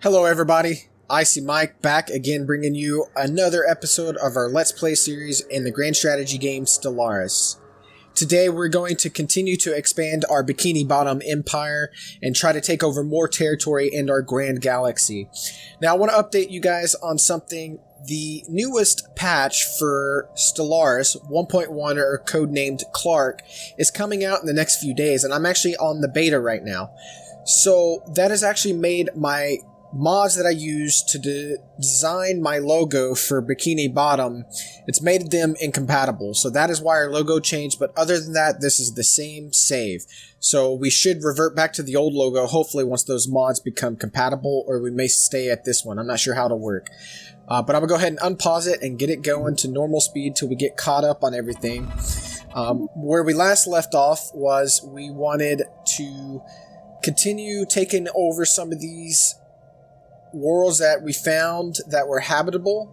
Hello everybody, Icyymike back again bringing you another episode of our Let's Play series in the grand strategy game Stellaris. Today we're going to continue to expand our Bikini Bottom Empire and try to take over more territory in our grand galaxy. Now I want to update you guys on something. The newest patch for Stellaris 1.1, or codenamed Clark, is coming out in the next few days, and I'm actually on the beta right now. So that has actually made my mods that I use to design my logo for Bikini Bottom, it's made them incompatible. So that is why our logo changed, but other than that, this is the same save. So we should revert back to the old logo, hopefully once those mods become compatible, or we may stay at this one. I'm not sure how to work. But I'm going to go ahead and unpause it and get it going to normal speed till we get caught up on everything. Where we last left off was we wanted to continue taking over some of these worlds that we found that were habitable,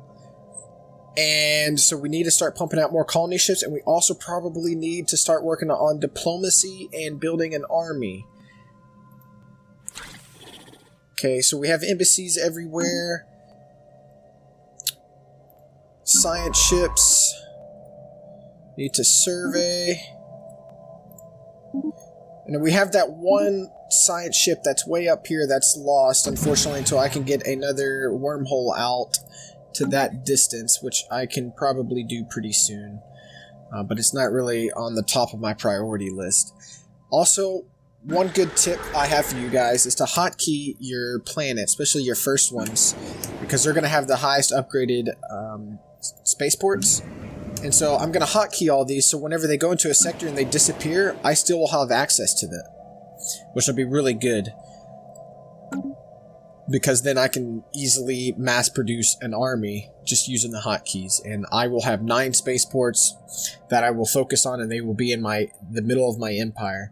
and so we need to start pumping out more colony ships, and we also probably need to start working on diplomacy and building an army. Okay, so we have embassies everywhere, science ships, need to survey, and then we have that one science ship that's way up here that's lost, unfortunately, until I can get another wormhole out to that distance, which I can probably do pretty soon. But it's not really on the top of my priority list. Also, one good tip I have for you guys is to hotkey your planet, especially your first ones, because they're going to have the highest upgraded spaceports. And so I'm going to hotkey all these, so whenever they go into a sector and they disappear, I still will have access to them, which will be really good, because then I can easily mass produce an army just using the hotkeys, and I will have 9 spaceports that I will focus on, and they will be in the middle of my empire.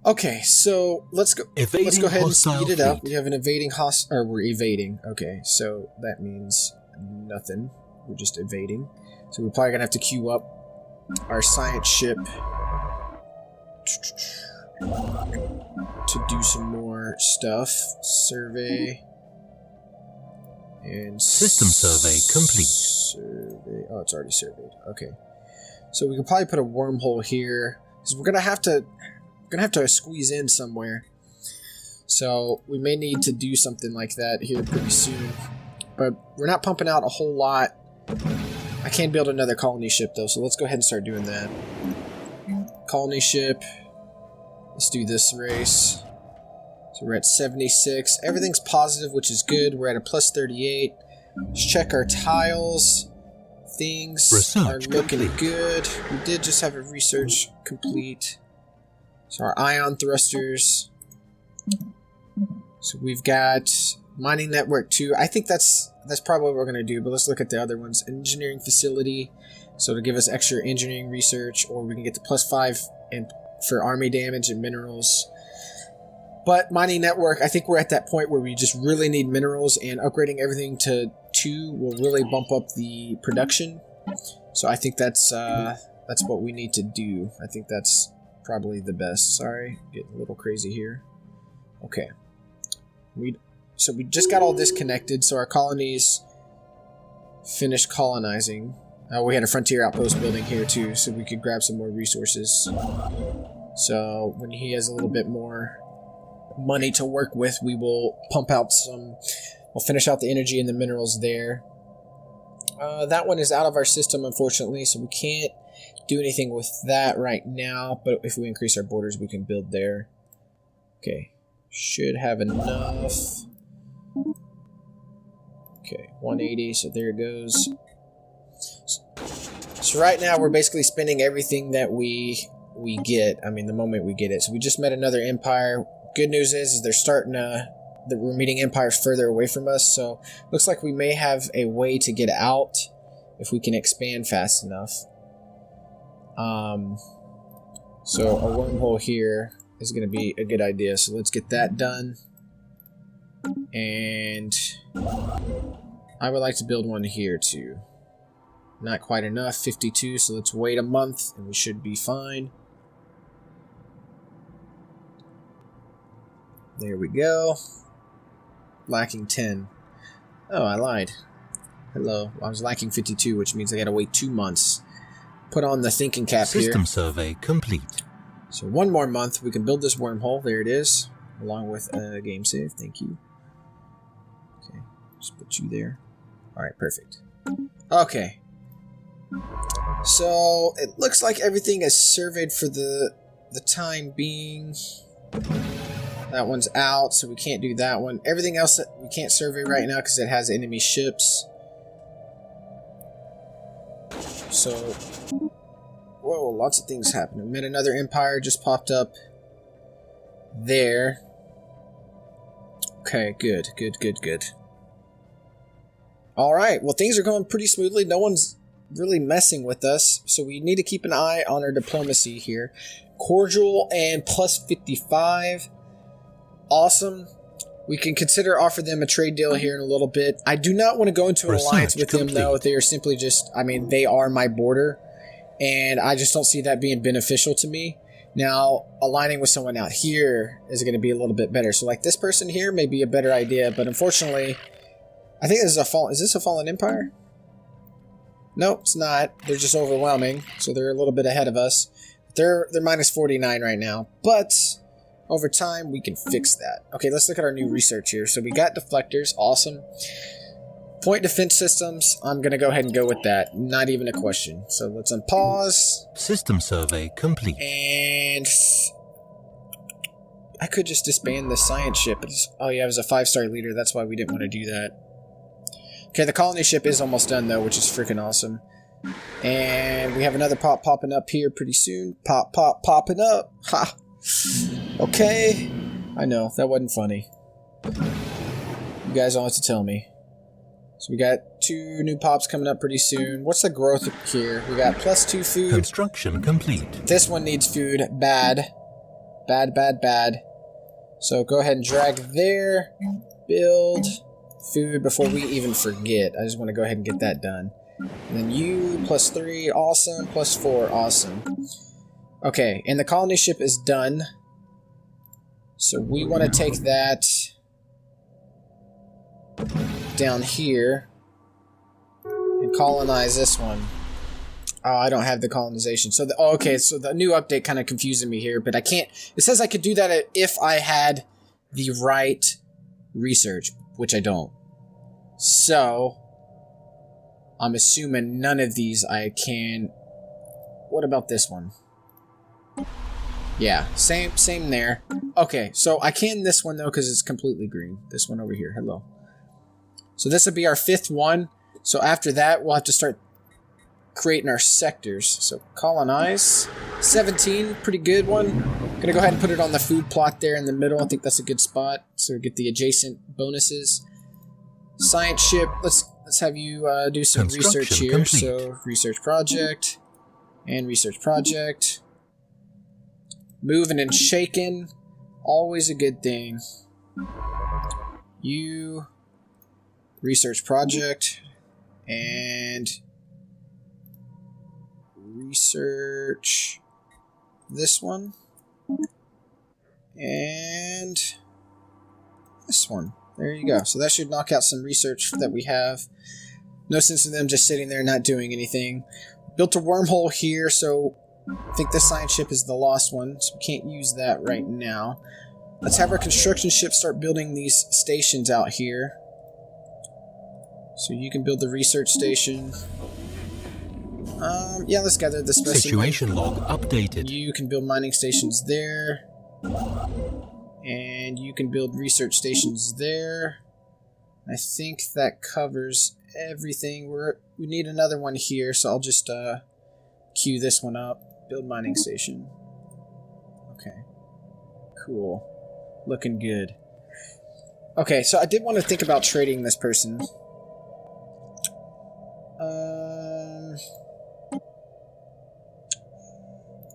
Okay, so let's go ahead and speed it up. We have an invading we're evading. Okay, so that means nothing. We're just evading. So we're probably gonna have to queue up our science ship to do some more stuff. Survey. And system survey complete. Survey. Oh, it's already surveyed. Okay. So we can probably put a wormhole here, because we're gonna have to squeeze in somewhere. So we may need to do something like that here pretty soon. But we're not pumping out a whole lot. I can build another colony ship though, so let's go ahead and start doing that. Colony ship. Let's do this race. So we're at 76. Everything's positive, which is good. We're at a plus 38. Let's check our tiles. Things are looking good. We did just have a research complete. So our ion thrusters. So we've got mining network 2. I think that's probably what we're going to do, but let's look at the other ones. Engineering facility. So to give us extra engineering research, or we can get the plus 5 and for army damage and minerals. But mining network, I think we're at that point where we just really need minerals, and upgrading everything to 2 will really bump up the production. So I think that's what we need to do. I think that's probably the best. Sorry, getting a little crazy here. Okay. So we just got all this connected, so our colonies finished colonizing. We had a frontier outpost building here too, so we could grab some more resources. So when he has a little bit more money to work with, we will pump out we'll finish out the energy and the minerals there. That one is out of our system, unfortunately, so we can't do anything with that right now, but if we increase our borders, we can build there. Okay, should have enough. Okay, 180, so there it goes. So right now we're basically spending everything that we get. I mean, the moment we get it. So we just met another empire. Good news is they're starting that we're meeting empires further away from us. So looks like we may have a way to get out if we can expand fast enough. So a wormhole here is going to be a good idea. So let's get that done. And I would like to build one here too. Not quite enough, 52, so let's wait a month and we should be fine. There we go. lacking 10. Oh, I lied. Hello. I was lacking 52, which means I gotta wait 2 months. Put on the thinking cap here. System survey complete. So 1 more month, we can build this wormhole. There it is. Along with a game save. Thank you. Okay. Just put you there. Alright, perfect. Okay. So, it looks like everything is surveyed for the time being. That one's out, so we can't do that one. Everything else that we can't survey right now because it has enemy ships. So, whoa, lots of things happening. Met another empire just popped up there. Okay, good. Alright, well things are going pretty smoothly. No one's really messing with us, so we need to keep an eye on our diplomacy here. Cordial and plus 55. Awesome. We can consider offer them a trade deal here in a little bit. I do not want to go into an alliance with them, though. They are simply just, I mean, they are my border, and I just don't see that being beneficial to me. Now, aligning with someone out here is going to be a little bit better. So, like, this person here may be a better idea, but unfortunately, I think this is a fallen... Is this a fallen empire? No, it's not. They're just overwhelming, so they're a little bit ahead of us. They're minus 49 right now, but over time, we can fix that. Okay, let's look at our new research here. So we got deflectors, awesome. Point defense systems, I'm going to go ahead and go with that. Not even a question. So let's unpause. System survey complete. And I could just disband the science ship. Oh yeah, it was a 5-star leader. That's why we didn't want to do that. Okay, the colony ship is almost done though, which is freaking awesome. And we have another popping up here pretty soon. Popping up. Ha! Okay. I know, that wasn't funny. You guys don't have to tell me. So we got 2 new pops coming up pretty soon. What's the growth here? We got +2 food. Construction complete. This one needs food. Bad. Bad. So go ahead and drag there. Build food before we even forget. I just want to go ahead and get that done. And then you, +3, awesome. +4, awesome. Okay, and the colony ship is done. So we want to take that down here and colonize this one. Oh, I don't have the colonization. So okay, so the new update kind of confusing me here, but I can't. It says I could do that if I had the right research, which I don't. So I'm assuming none of these I can. What about this one? Yeah, same there. Okay, so I can this one though because it's completely green. This one over here. Hello. So this will be our 5th one. So after that, we'll have to start creating our sectors. So colonize. 17, pretty good one. Gonna go ahead and put it on the food plot there in the middle. I think that's a good spot. So get the adjacent bonuses. Science ship. Let's have you do some research here. Complete. So research project and research project. Moving and shaking. Always a good thing. You research project and research this one and this one. There you go. So that should knock out some research that we have. No sense in them just sitting there not doing anything. Built a wormhole here, so I think this science ship is the lost one, so we can't use that right now. Let's have our construction ship start building these stations out here. So you can build the research station. Yeah, let's gather the specimen. Situation log updated. You can build mining stations there. And you can build research stations there. I think that covers everything. We need another one here, so I'll just queue this one up. Build mining station. Okay. Cool. Looking good. Okay, so I did want to think about trading this person.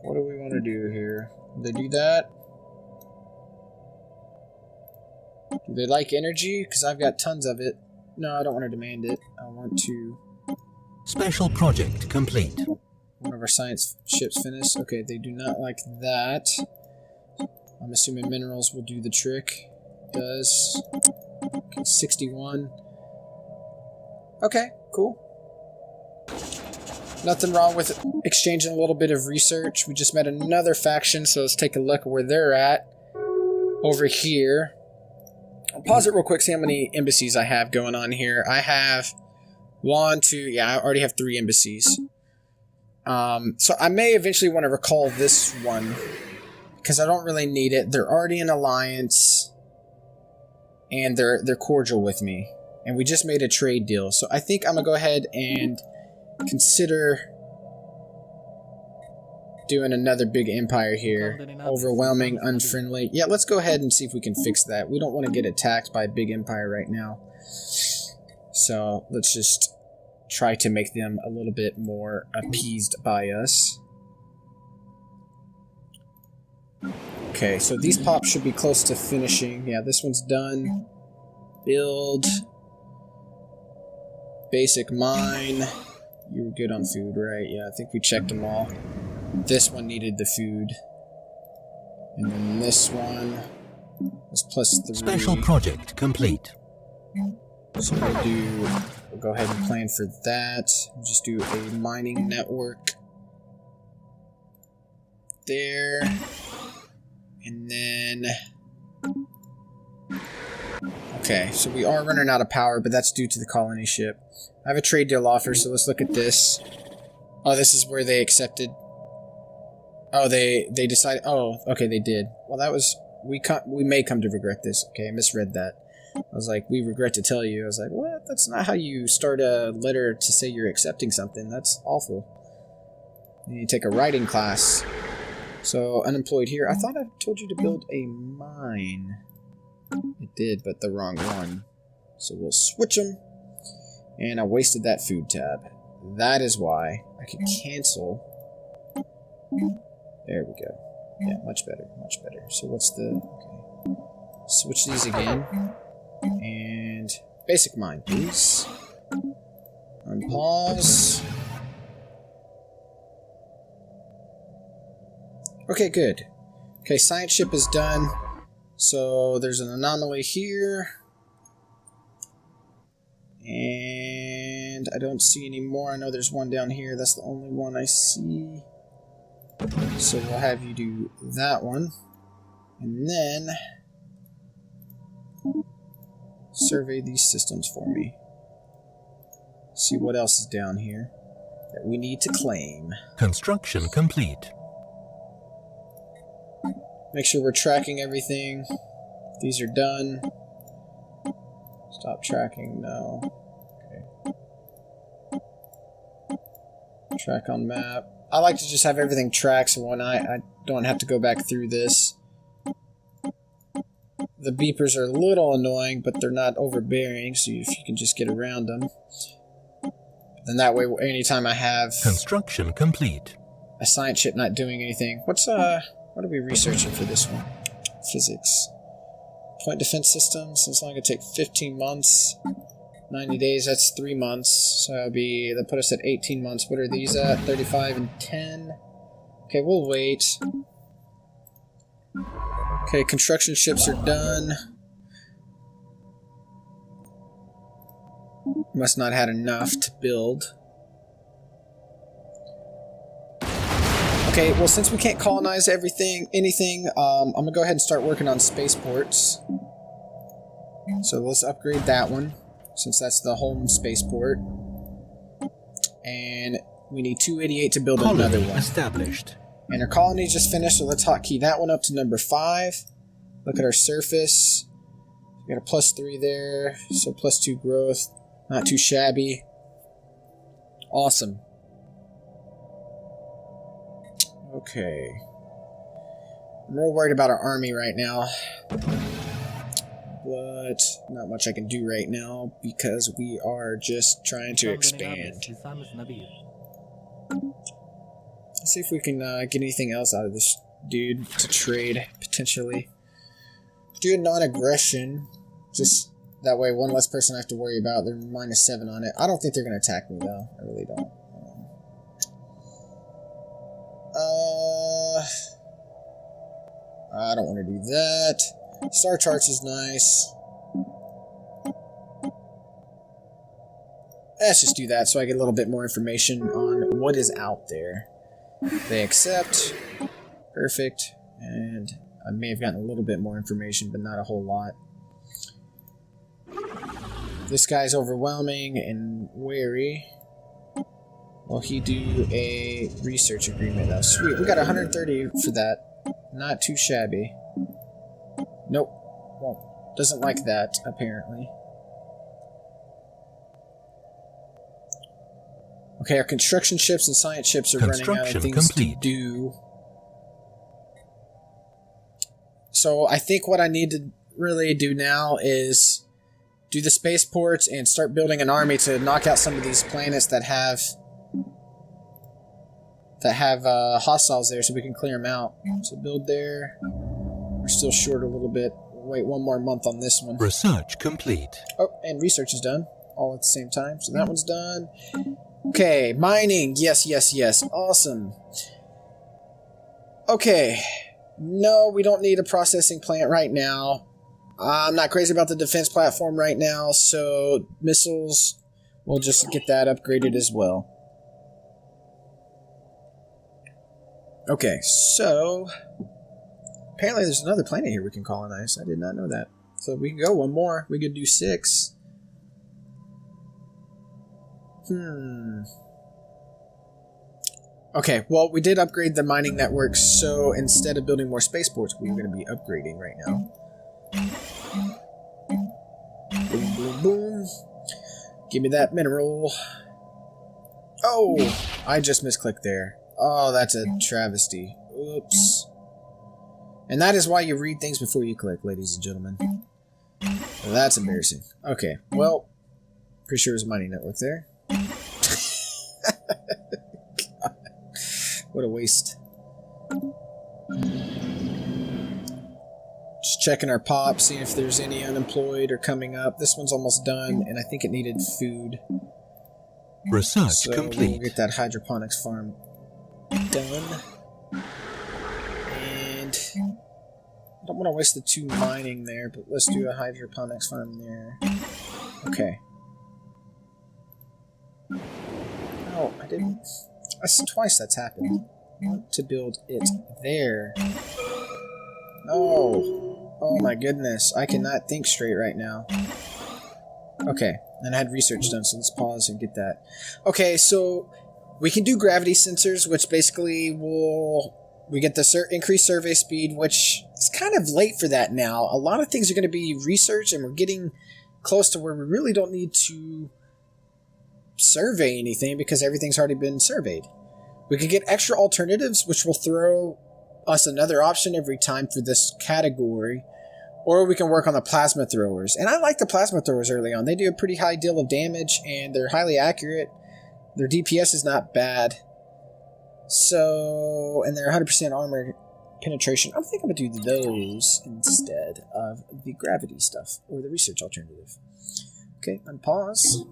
What do we want to do here? Do they do that? Do they like energy? Because I've got tons of it. No, I don't want to demand it. I want to... Special project complete. One of our science ships finished. Okay, they do not like that. I'm assuming minerals will do the trick. it does. Okay, 61. Okay, cool. Nothing wrong with exchanging a little bit of research. We just met another faction, so let's take a look at where they're at. Over here. I'll pause it real quick, see how many embassies I have going on here. I have 1, 2, yeah, I already have 3 embassies. So I may eventually want to recall this one, because I don't really need it. They're already in alliance, and they're cordial with me. And we just made a trade deal, so I think I'm going to go ahead and consider doing another big empire here. Overwhelming, unfriendly. Yeah, let's go ahead and see if we can fix that. We don't want to get attacked by a big empire right now. So let's just try to make them a little bit more appeased by us. Okay, so these pops should be close to finishing. Yeah, this one's done. Build. Basic mine. You were good on food, right? Yeah, I think we checked them all. This one needed the food. And then this one was +3. Special project complete. So we'll go ahead and plan for that. We'll just do a mining network there. And then... Okay, so we are running out of power, but that's due to the colony ship. I have a trade deal offer, so let's look at this. Oh, this is where they accepted. Oh, they decided. Oh, okay, they did. Well, that was... We may come to regret this. Okay, I misread that. I was like, we regret to tell you. I was like, what? That's not how you start a letter to say you're accepting something. That's awful. You need to take a writing class. So, unemployed here. I thought I told you to build a mine. It did, but the wrong one. So we'll switch them. And I wasted that food tab. That is why I could cancel. There we go. Yeah, much better, much better. So what's the... Okay. Switch these again. And basic mine, please. Unpause. Okay, good. Okay, science ship is done. So there's an anomaly here. And I don't see any more. I know there's one down here. That's the only one I see. So we'll have you do that one. And then survey these systems for me. See what else is down here that we need to claim. Construction complete. Make sure we're tracking everything. These are done. Stop tracking, no. Okay. Track on map. I like to just have everything tracked so when I don't have to go back through this. The beepers are a little annoying, but they're not overbearing, so if you can just get around them. Then that way, anytime I have... Construction complete. A science ship not doing anything. What are we researching for this one? Physics. Point defense systems. It's only going to take 15 months. 90 days, that's 3 months. So that'll put us at 18 months. What are these at? 35 and 10. Okay, we'll wait. Okay, construction ships are done. Must not had enough to build. Okay, well, since we can't colonize anything, I'm gonna go ahead and start working on spaceports. So let's upgrade that one, since that's the home spaceport. And we need 288 to build Colony another one. Established. And our colony just finished, so let's hotkey that one up to number 5. Look at our surface. We got a +3 there, so +2 growth. Not too shabby. Awesome. Okay. I'm real worried about our army right now. But not much I can do right now because we are just trying to expand. Let's see if we can get anything else out of this dude to trade, potentially. Do a non-aggression. Just that way one less person I have to worry about. They're -7 on it. I don't think they're going to attack me, though. I really don't. I don't want to do that. Star charts is nice. Let's just do that so I get a little bit more information on what is out there. They accept. Perfect. And I may have gotten a little bit more information, but not a whole lot. This guy's overwhelming and wary. Will he do a research agreement though? Sweet, we got 130 for that. Not too shabby. Nope. Well, doesn't like that, apparently. Okay, our construction ships and science ships are running out of things to do. So I think what I need to really do now is do the spaceports and start building an army to knock out some of these planets that have hostiles there, so we can clear them out. So build there. We're still short a little bit. Wait one more month on this one. Research complete. Oh, and research is done all at the same time. So that one's done. Okay, mining. Yes, yes, yes. Awesome. Okay. No, we don't need a processing plant right now. I'm not crazy about the defense platform right now, so missiles, we'll just get that upgraded as well. Okay, so apparently there's another planet here we can colonize. I did not know that. So we can go one more. We could do 6. Okay, well, we did upgrade the mining network, so instead of building more spaceports, we're going to be upgrading right now. Boom, boom, boom. Give me that mineral. Oh, I just misclicked there. Oh, that's a travesty. Oops. And that is why you read things before you click, ladies and gentlemen. Well, that's embarrassing. Okay, well, pretty sure there's a mining network there. God, what a waste. Just checking our pop, seeing if there's any unemployed or coming up. This one's almost done, and I think it needed food. Research complete. We'll get that hydroponics farm done. And I don't want to waste the 2 mining there, but let's do a hydroponics farm there. Okay. Oh, I didn't. That's twice that's happened. I want to build it there. No. Oh my goodness. I cannot think straight right now. Okay. And I had research done, so let's pause and get that. Okay, so we can do gravity sensors, which basically we get the increased survey speed, which is kind of late for that now. A lot of things are going to be research, and we're getting close to where we really don't need to survey anything because everything's already been surveyed. We could get extra alternatives, which will throw us another option every time for this category. Or we can work on the plasma throwers. And I like the plasma throwers early on. They do a pretty high deal of damage, and they're highly accurate. Their DPS is not bad. So, and they're 100% armor penetration. I think I'm going to do those instead of the gravity stuff, or the research alternative. Okay, unpause.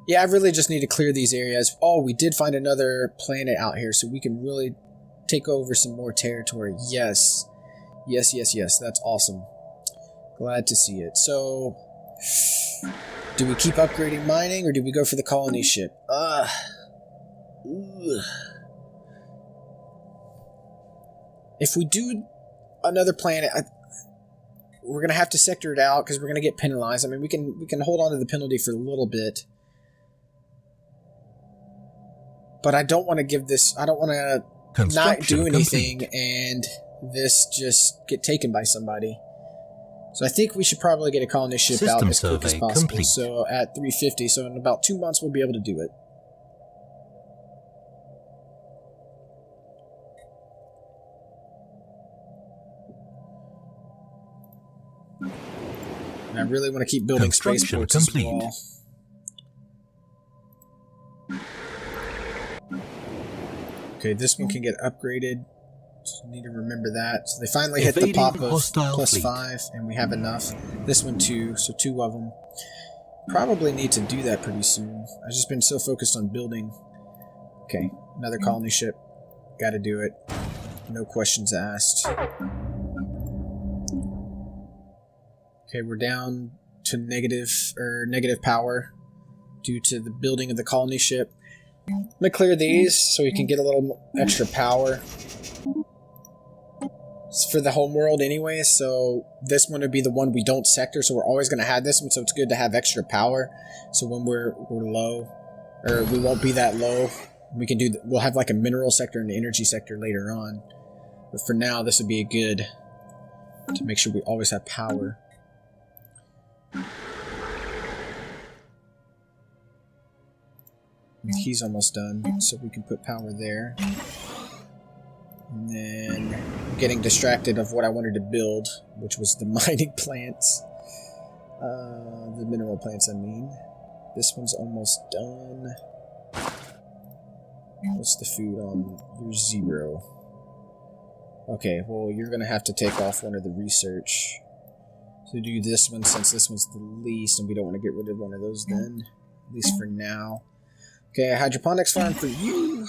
Yeah, I really just need to clear these areas. Oh, we did find another planet out here, so we can really take over some more territory. Yes. Yes, yes, yes. That's awesome. Glad to see it. So, do we keep upgrading mining, or do we go for the colony ship? If we do another planet, we're going to have to sector it out because we're going to get penalized. I mean, we can hold on to the penalty for a little bit. But I don't want to give this... I don't want to not do anything and this just get taken by somebody. So I think we should probably get a colony ship out as quick as possible. Complete. So at 350, so in about 2 months we'll be able to do it. And I really want to keep building spaceports as well. Okay, this one can get upgraded. Just need to remember that. So they finally hit the pop of +5, and we have enough. This one too, so 2 of them. Probably need to do that pretty soon. I've just been so focused on building. Okay, another colony ship. Gotta do it. No questions asked. Okay, we're down to negative power due to the building of the colony ship. I'm gonna clear these so we can get a little extra power. It's for the homeworld anyway, so this one would be the one we don't sector, so we're always gonna have this one, so it's good to have extra power. So when we're low, or we won't be that low, we can we'll have like a mineral sector and an energy sector later on. But for now, this would be good to make sure we always have power. And he's almost done, so we can put power there. And then I'm getting distracted of what I wanted to build, which was the mining plants. The mineral plants, I mean. This one's almost done. What's the food on? You're 0. Okay, well, you're going to have to take off one of the research. So do this one, since this one's the least, and we don't want to get rid of one of those then. At least for now. Okay, a hydroponics farm for you.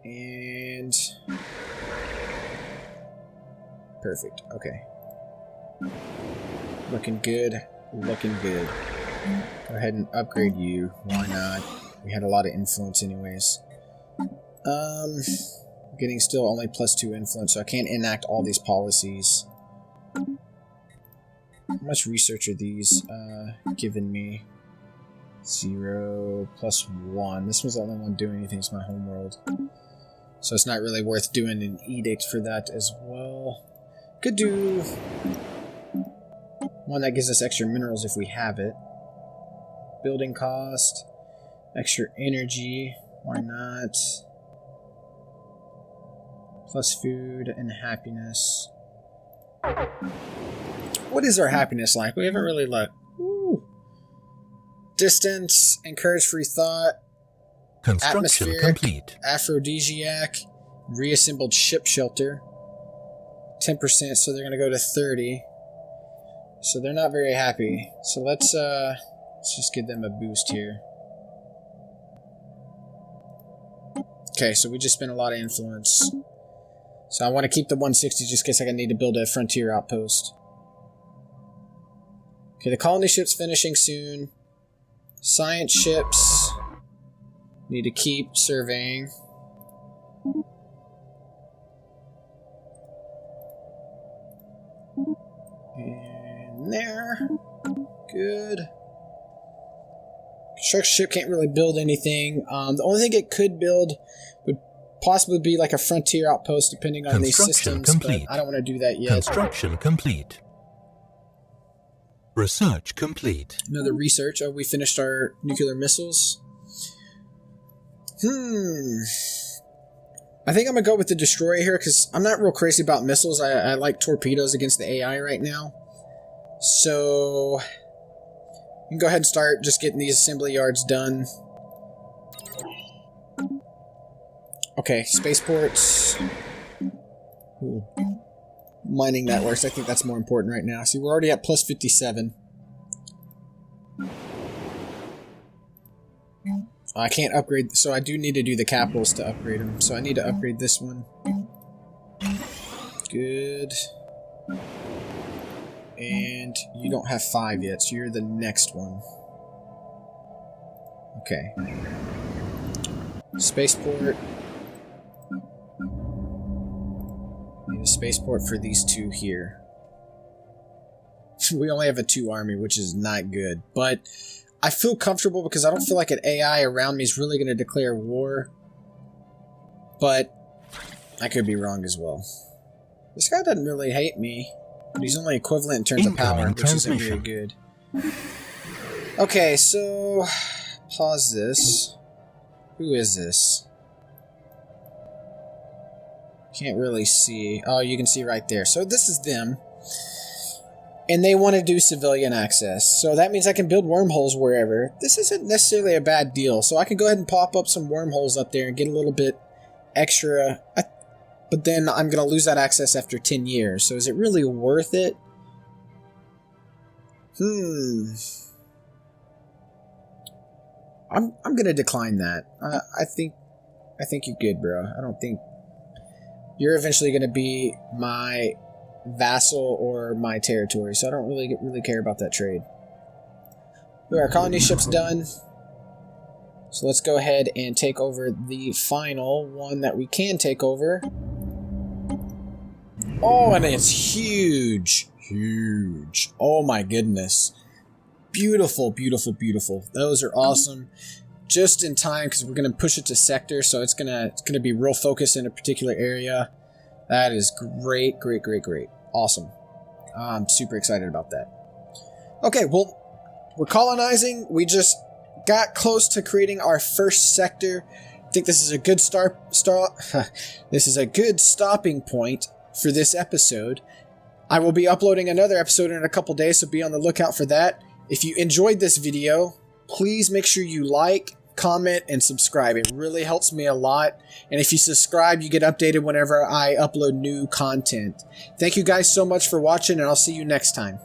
And... perfect, okay. Looking good, looking good. Go ahead and upgrade you, why not? We had a lot of influence anyways. Getting still only +2 influence, so I can't enact all these policies. How much research are these giving me? 0 + 1. This was the only one doing anything, it's my homeworld. So it's not really worth doing an edict for that as well. Could do one that gives us extra minerals if we have it. Building cost, extra energy, why not? Plus food and happiness. What is our happiness like? We haven't really looked. Ooh. Distance, encourage free thought. Construction complete. Aphrodisiac, reassembled ship shelter. 10%, so they're going to go to 30. So they're not very happy. So let's just give them a boost here. Okay, so we just spent a lot of influence. So I want to keep the 160 just in case I need to build a frontier outpost. Okay, the colony ship's finishing soon. Science ships need to keep surveying. And there. Good. Construction ship can't really build anything. The only thing it could build would possibly be like a frontier outpost depending on these systems, complete. But I don't want to do that yet. Construction complete. Research complete. Another research. Oh, we finished our nuclear missiles. I think I'm going to go with the destroyer here because I'm not real crazy about missiles. I like torpedoes against the AI right now. So you can go ahead and start just getting these assembly yards done. Okay, spaceports. Ooh. Mining networks, I think that's more important right now. See, we're already at plus 57. I can't upgrade, so I do need to do the capitals to upgrade them. So I need to upgrade this one. Good. And you don't have 5 yet, so you're the next one. Okay. Spaceport. Need a spaceport for these two here. We only have a 2 army, which is not good. But I feel comfortable because I don't feel like an AI around me is really going to declare war. But I could be wrong as well. This guy doesn't really hate me. But he's only equivalent in terms of power, which isn't very good. Okay, so pause this. Who is this? Can't really see. Oh, you can see right there. So this is them. And they want to do civilian access. So that means I can build wormholes wherever. This isn't necessarily a bad deal. So I can go ahead and pop up some wormholes up there and get a little bit extra. But then I'm going to lose that access after 10 years. So is it really worth it? I'm going to decline that. I think you're good, bro. I don't think... You're eventually going to be my vassal or my territory, so I don't really care about that trade. Our colony ship's done. So let's go ahead and take over the final one that we can take over. Oh, and it's huge. Huge. Oh my goodness. Beautiful, beautiful, beautiful. Those are awesome. Just in time, because we're going to push it to sector, so it's gonna be real focused in a particular area. That is great, great, great, great. Awesome. I'm super excited about that. Okay, well, we're colonizing. We just got close to creating our first sector. I think this is a good this is a good stopping point for this episode. I will be uploading another episode in a couple days, so be on the lookout for that. If you enjoyed this video, please make sure you like, comment, and subscribe. It really helps me a lot. And if you subscribe, you get updated whenever I upload new content. Thank you guys so much for watching, and I'll see you next time.